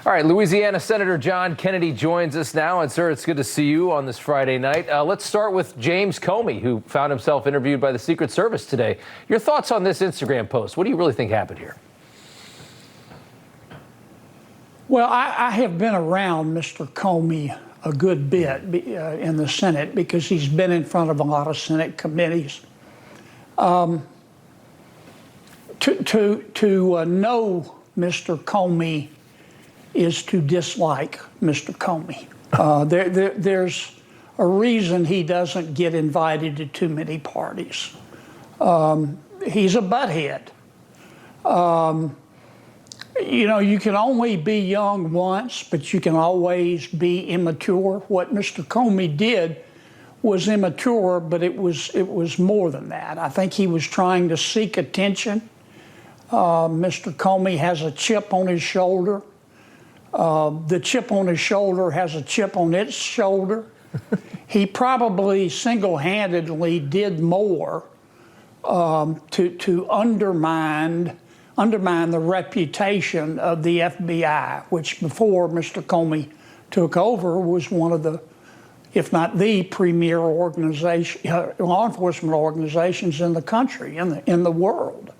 All right, Louisiana Senator John Kennedy joins us now. And, sir, it's good to see you on this Friday night. Let's start with James Comey, who found himself interviewed by the Secret Service today. Your thoughts on this Instagram post? What do you really think happened here? Well, I have been around Mr. Comey a good bit in the Senate because he's been in front of a lot of Senate committees. To know Mr. Comey is to dislike Mr. Comey. There's a reason he doesn't get invited to too many parties. He's a butthead. You can only be young once, but you can always be immature. What Mr. Comey did was immature, but it was more than that. I think he was trying to seek attention. Mr. Comey has a chip on his shoulder. The chip on his shoulder has a chip on its shoulder. He probably single-handedly did more to undermine the reputation of the FBI, which before Mr. Comey took over was one of the, if not the premier organization, law enforcement organizations in the country, in the world.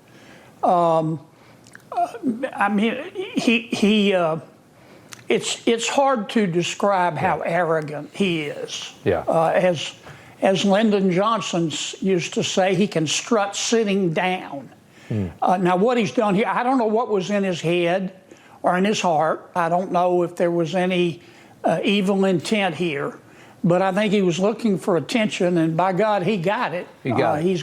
It's hard to describe how arrogant he is. Yeah. As Lyndon Johnson used to say, he can strut sitting down. Now, what he's done here, I don't know what was in his head or in his heart. I don't know if there was any evil intent here, but I think he was looking for attention, and by God, he got it. He got it. He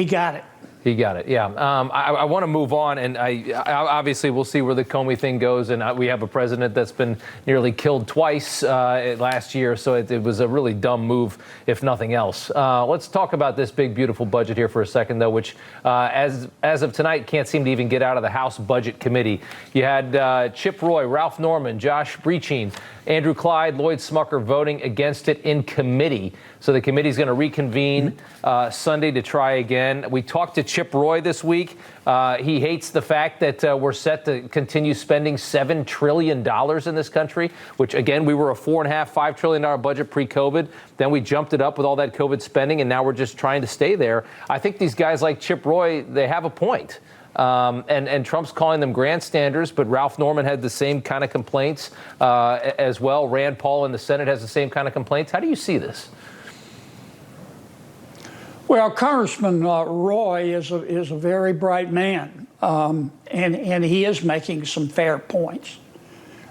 got it. He got it, yeah. I want to move on, and I obviously we'll see where the Comey thing goes, and we have a president that's been nearly killed twice last year, so it was a really dumb move, if nothing else. Let's talk about this big, beautiful budget here for a second, though, which, as of tonight, can't seem to even get out of the House Budget Committee. You had Chip Roy, Ralph Norman, Josh Breaching, Andrew Clyde, Lloyd Smucker voting against it in committee. So the committee's going to reconvene Sunday to try again. We talked to Chip Roy this week. He hates the fact that we're set to continue spending $7 trillion in this country, which, again, we were a $4.5 trillion budget pre-COVID. Then we jumped it up with all that COVID spending, and now we're just trying to stay there. I think these guys like Chip Roy, they have a point. And Trump's calling them grandstanders, but Ralph Norman had the same kind of complaints as well. Rand Paul in the Senate has the same kind of complaints. How do you see this? Well, Congressman Roy is a very bright man, and he is making some fair points.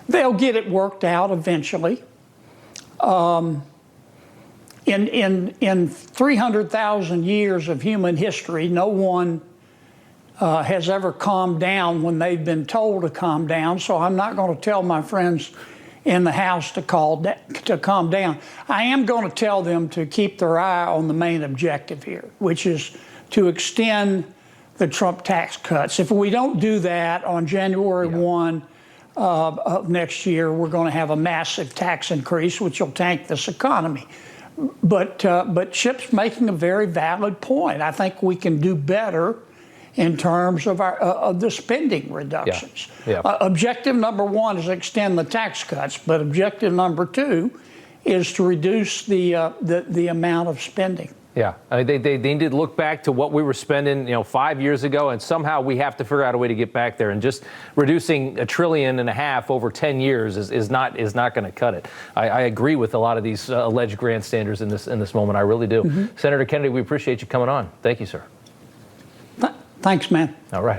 They'll get it worked out eventually. In 300,000 years of human history, no one has ever calmed down when they've been told to calm down. So I'm not going to tell my friends in the House to calm down. I am going to tell them to keep their eye on the main objective here, which is to extend the Trump tax cuts. If we don't do that on January 1 of next year, we're going to have a massive tax increase, which will tank this economy. But Chip's making a very valid point. I think we can do better in terms of the spending reductions. Objective number one is extend the tax cuts, but objective number two is to reduce the amount of spending. Yeah, they need to look back to what we were spending, 5 years ago, and somehow we have to figure out a way to get back there. And just reducing $1.5 trillion over 10 years is not going to cut it. I agree with a lot of these alleged grandstanders in this moment. I really do. Senator Kennedy, we appreciate you coming on. Thank you, sir. Thanks, man. All right.